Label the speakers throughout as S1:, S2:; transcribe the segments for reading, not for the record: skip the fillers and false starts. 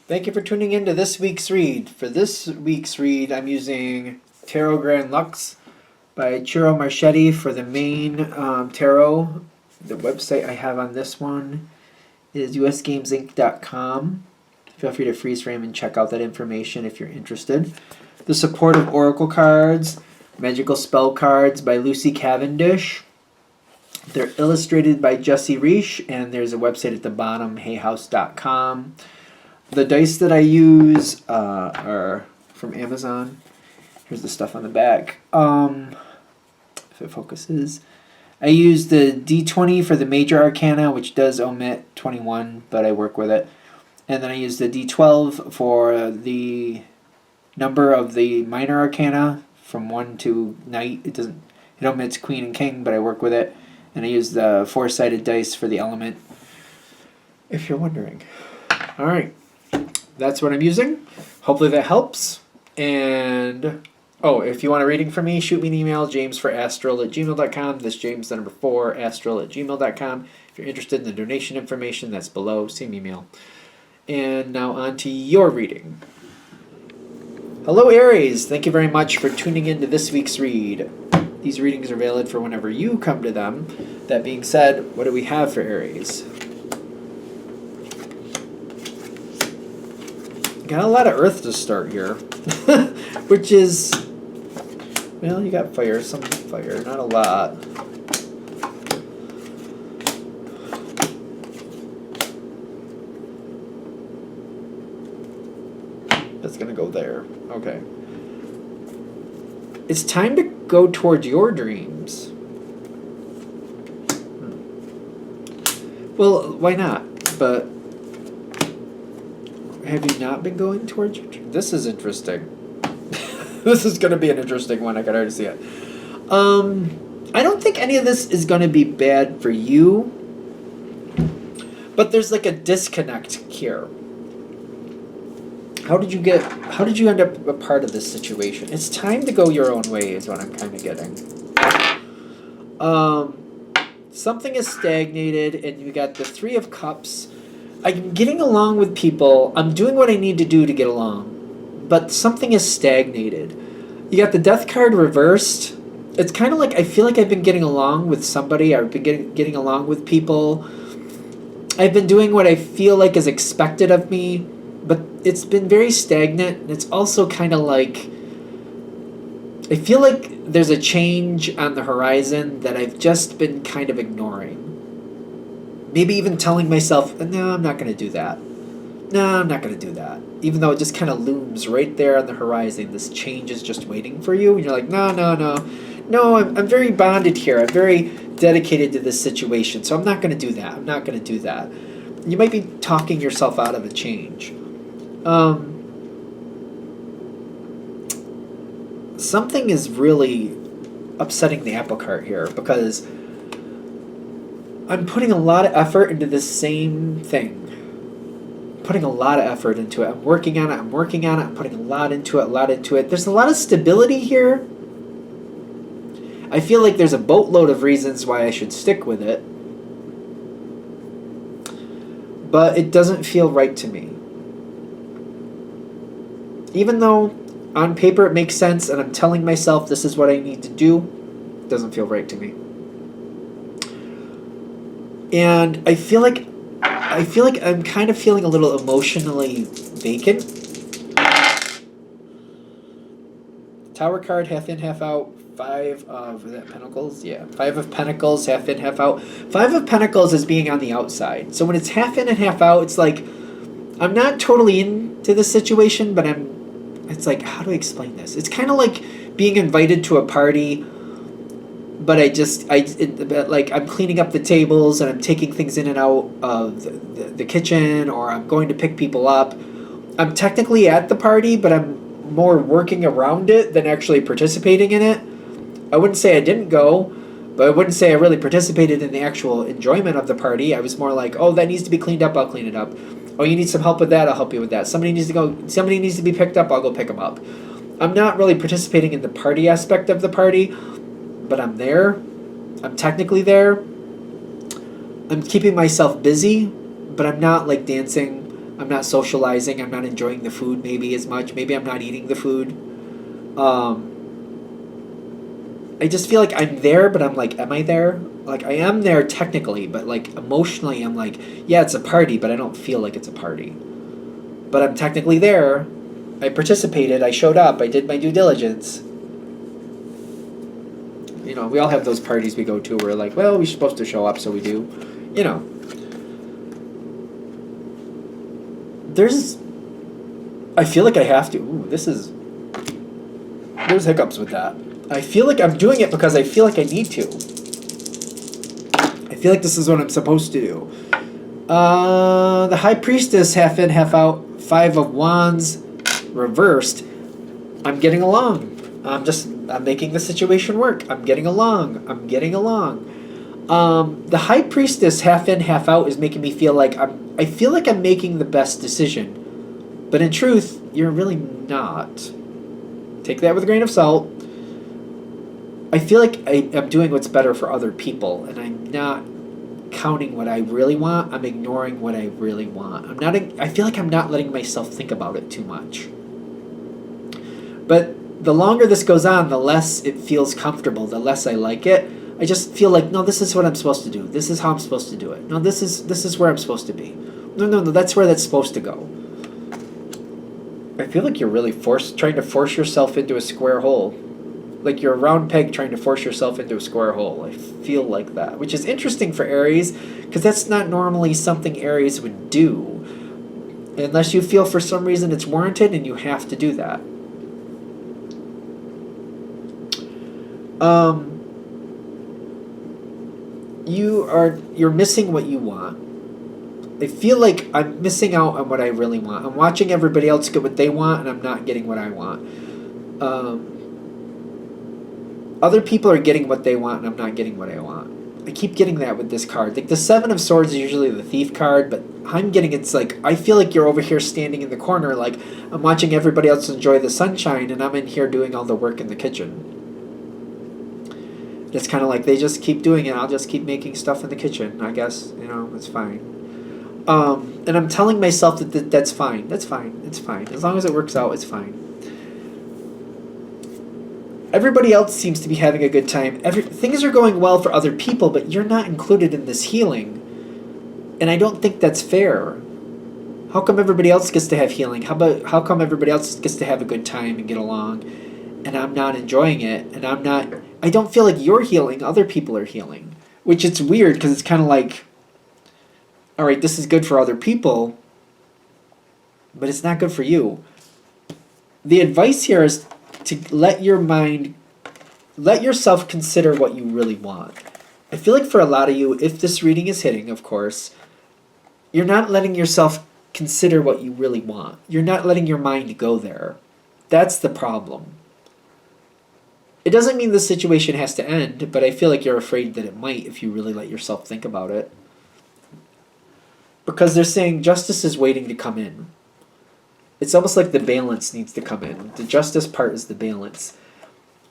S1: Thank you for tuning in to this week's read. For this week's read, I'm using Tarot Grand Lux by Ciro Marchetti for the main tarot. The website I have on this one is usgamesinc.com. Feel free to freeze frame and check out that information if you're interested. The supportive oracle cards, magical spell cards by Lucy Cavendish. They're illustrated by Jesse Reish, and there's a website at the bottom, hayhouse.com. The dice that I use are from Amazon. Here's the stuff on the back. If it focuses. I use the D20 for the major arcana, which does omit 21, but I work with it. And then I use the D12 for the number of the minor arcana from 1 to knight. It omits queen and king, but I work with it. And I use the four-sided dice for the element, if you're wondering. All right. That's what I'm using. Hopefully that helps. And, if you want a reading from me, shoot me an email, james4astral@gmail.com. This James, the number 4, astral@gmail.com. If you're interested in the donation information, that's below. Same email. And now on to your reading. Hello, Aries. Thank you very much for tuning in to this week's read. These readings are valid for whenever you come to them. That being said, what do we have for Aries? Got a lot of earth to start here, which is, well, you got fire, some fire, not a lot. That's going to go there. Okay. It's time to go towards your dreams. Well, why not? But have you not been going towards your dreams? This is interesting. This is going to be an interesting one. I can already see it. I don't think any of this is going to be bad for you. But there's like a disconnect here. How did you end up a part of this situation? It's time to go your own way is what I'm kind of getting. Something is stagnated, and you got the Three of Cups. I'm getting along with people. I'm doing what I need to do to get along. But something is stagnated. You got the Death card reversed. It's kind of like I feel like I've been getting along with somebody. I've been getting along with people. I've been doing what I feel like is expected of me. But it's been very stagnant. And it's also kind of like I feel like there's a change on the horizon that I've just been kind of ignoring. Maybe even telling myself, no, I'm not going to do that. No, I'm not going to do that. Even though it just kind of looms right there on the horizon. This change is just waiting for you. And you're like, no. No, I'm very bonded here. I'm very dedicated to this situation. So I'm not going to do that. I'm not going to do that. You might be talking yourself out of a change. Something is really upsetting the apple cart here because I'm putting a lot of effort into this same thing. Putting a lot of effort into it. I'm working on it. I'm putting a lot into it. There's a lot of stability here. I feel like there's a boatload of reasons why I should stick with it. But it doesn't feel right to me. Even though on paper it makes sense and I'm telling myself this is what I need to do, it doesn't feel right to me. And I feel like I'm kind of feeling a little emotionally vacant. Tower card, half in, half out. Five of Pentacles? Yeah. 5 of Pentacles, half in, half out. 5 of Pentacles is being on the outside. So when it's half in and half out, it's like I'm not totally into this situation, but it's like, how do I explain this? It's kind of like being invited to a party, but I'm cleaning up the tables and I'm taking things in and out of the kitchen, or I'm going to pick people up. I'm technically at the party, but I'm more working around it than actually participating in it. I wouldn't say I didn't go, but I wouldn't say I really participated in the actual enjoyment of the party. I was more like, oh, that needs to be cleaned up, I'll clean it up. Oh, you need some help with that, I'll help you with that. Somebody needs to be picked up, I'll go pick them up. I'm not really participating in the party aspect of the party, but I'm there. I'm technically there. I'm keeping myself busy, but I'm not like dancing. I'm not socializing. I'm not enjoying the food maybe as much. Maybe I'm not eating the food. Um, I just feel like I'm there, but I'm like, am I there? Like, I am there technically, but like emotionally, I'm like, yeah, it's a party, but I don't feel like it's a party. But I'm technically there. I participated. I showed up. I did my due diligence. You know, we all have those parties we go to where like, well, we're supposed to show up, so we do. You know, there's. I feel like I have to. Ooh, this is. There's hiccups with that. I feel like I'm doing it because I feel like I need to. I feel like this is what I'm supposed to do. The High Priestess, half in, half out, 5 of Wands, reversed. I'm getting along. I'm making the situation work. I'm getting along. The High Priestess, half in, half out, is making me feel like I feel like I'm making the best decision. But in truth, you're really not. Take that with a grain of salt. I feel like I'm doing what's better for other people, and I'm not counting what I really want. I'm ignoring what I really want. I feel like I'm not letting myself think about it too much. But the longer this goes on, the less it feels comfortable, the less I like it. I just feel like, no, this is what I'm supposed to do. This is how I'm supposed to do it. No, this is where I'm supposed to be. No, that's where that's supposed to go. I feel like you're really trying to force yourself into a square hole. Like you're a round peg trying to force yourself into a square hole. I feel like that, which is interesting for Aries, because that's not normally something Aries would do. Unless you feel for some reason it's warranted and you have to do that. You're missing what you want. I feel like I'm missing out on what I really want. I'm watching everybody else get what they want, and I'm not getting what I want. Other people are getting what they want, and I'm not getting what I want. I keep getting that with this card. Like the 7 of Swords is usually the thief card, but I'm getting it's like I feel like you're over here standing in the corner, like I'm watching everybody else enjoy the sunshine, and I'm in here doing all the work in the kitchen. It's kind of like they just keep doing it. I'll just keep making stuff in the kitchen. I guess it's fine. And I'm telling myself that that's fine. That's fine. It's fine. As long as it works out, it's fine. Everybody else seems to be having a good time. Things are going well for other people, but you're not included in this healing. And I don't think that's fair. How come everybody else gets to have healing? How come everybody else gets to have a good time and get along, and I'm not enjoying it, and I don't feel like you're healing, other people are healing. Which it's weird, because it's kind of like, all right, this is good for other people, but it's not good for you. The advice here is to let yourself consider what you really want. I feel like for a lot of you, if this reading is hitting, of course, you're not letting yourself consider what you really want. You're not letting your mind go there. That's the problem. It doesn't mean the situation has to end, but I feel like you're afraid that it might if you really let yourself think about it. Because they're saying justice is waiting to come in. It's almost like the balance needs to come in. The justice part is the balance.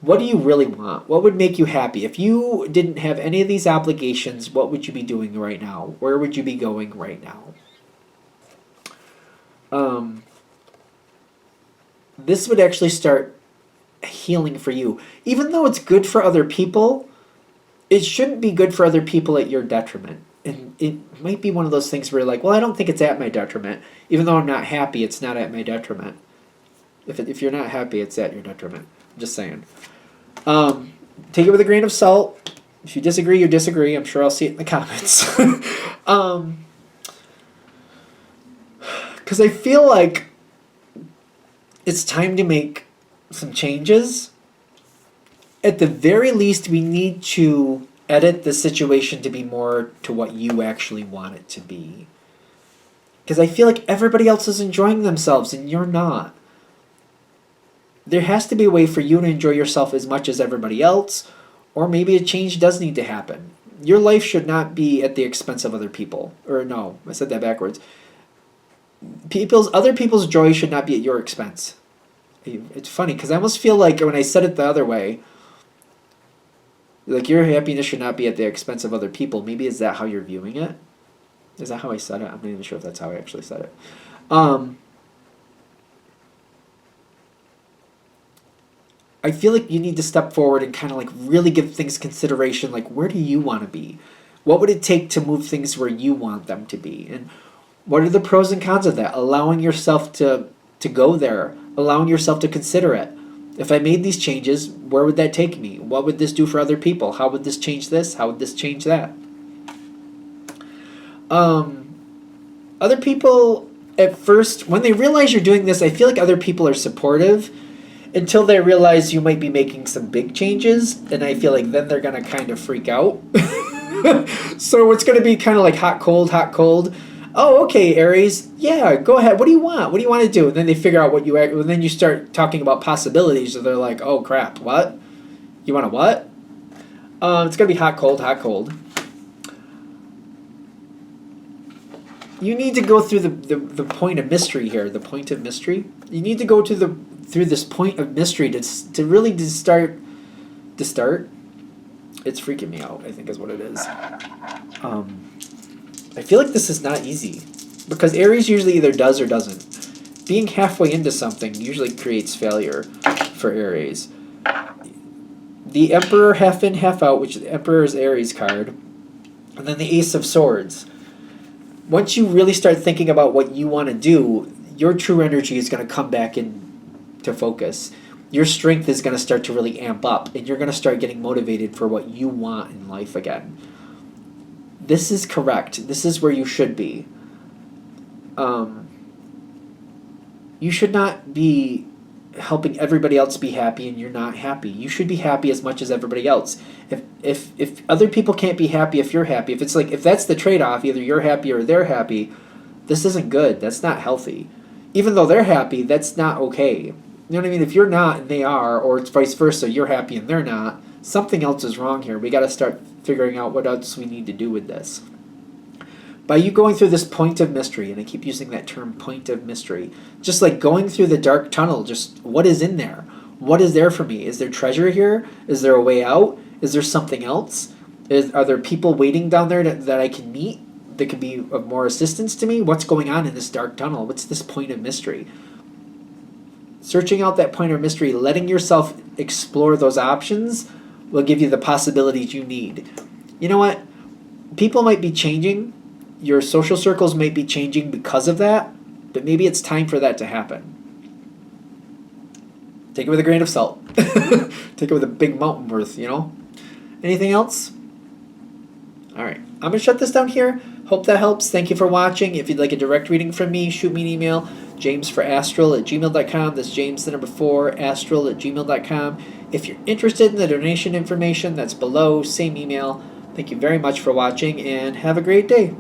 S1: What do you really want? What would make you happy? If you didn't have any of these obligations, what would you be doing right now? Where would you be going right now? This would actually start healing for you. Even though it's good for other people, it shouldn't be good for other people at your detriment. And it might be one of those things where you're like, well, I don't think it's at my detriment. Even though I'm not happy, it's not at my detriment. If you're not happy, it's at your detriment. I'm just saying. Take it with a grain of salt. If you disagree, you disagree. I'm sure I'll see it in the comments. Because I feel like it's time to make some changes. At the very least, we need to edit the situation to be more to what you actually want it to be. Because I feel like everybody else is enjoying themselves and you're not. There has to be a way for you to enjoy yourself as much as everybody else, or maybe a change does need to happen. Your life should not be at the expense of other people. Or no, I said that backwards. Other people's joy should not be at your expense. It's funny, because I almost feel like when I said it the other way, like your happiness should not be at the expense of other people. Maybe is that how you're viewing it? Is that how I said it? I'm not even sure if that's how I actually said it. Um, I feel like you need to step forward and kind of like really give things consideration. Like, where do you want to be? What would it take to move things where you want them to be? And what are the pros and cons of that? Allowing yourself to go there, allowing yourself to consider it. If I made these changes, where would that take me? What would this do for other people? How would this change this? How would this change that? Other people, at first, when they realize you're doing this, I feel like other people are supportive until they realize you might be making some big changes, and I feel like then they're going to kind of freak out. So it's going to be kind of like hot, cold, hot, cold. Oh, okay, Aries. Yeah, go ahead. What do you want? What do you want to do? And then they figure out what you. And then you start talking about possibilities. So they're like, "Oh crap, what? You want a what?" It's gonna be hot, cold, hot, cold. You need to go through the point of mystery here. The point of mystery. You need to go to through this point of mystery to really start. It's freaking me out. I think is what it is. I feel like this is not easy because Aries usually either does or doesn't. Being halfway into something usually creates failure for Aries. The Emperor half in, half out, which the Emperor is Aries card, and then the Ace of Swords. Once you really start thinking about what you want to do, your true energy is going to come back into focus. Your strength is going to start to really amp up, and you're going to start getting motivated for what you want in life again. This is correct. This is where you should be. You should not be helping everybody else be happy and you're not happy. You should be happy as much as everybody else. If other people can't be happy if you're happy, if that's the trade-off, either you're happy or they're happy, this isn't good. That's not healthy. Even though they're happy, that's not okay. You know what I mean? If you're not and they are, or it's vice versa, you're happy and they're not, something else is wrong here. We got to start figuring out what else we need to do with this. By you going through this point of mystery, and I keep using that term, point of mystery, just like going through the dark tunnel, just what is in there? What is there for me? Is there treasure here? Is there a way out? Is there something else? Are there people waiting down there that I can meet that could be of more assistance to me? What's going on in this dark tunnel? What's this point of mystery? Searching out that point of mystery, letting yourself explore those options will give you the possibilities you need. You know what? People might be changing. Your social circles might be changing because of that, but maybe it's time for that to happen. Take it with a grain of salt. Take it with a big mountain worth, you know? Anything else? All right. I'm going to shut this down here. Hope that helps. Thank you for watching. If you'd like a direct reading from me, shoot me an email, jamesforastral@gmail.com. That's James, the number 4, astral@gmail.com. If you're interested in the donation information, that's below, same email. Thank you very much for watching, and have a great day.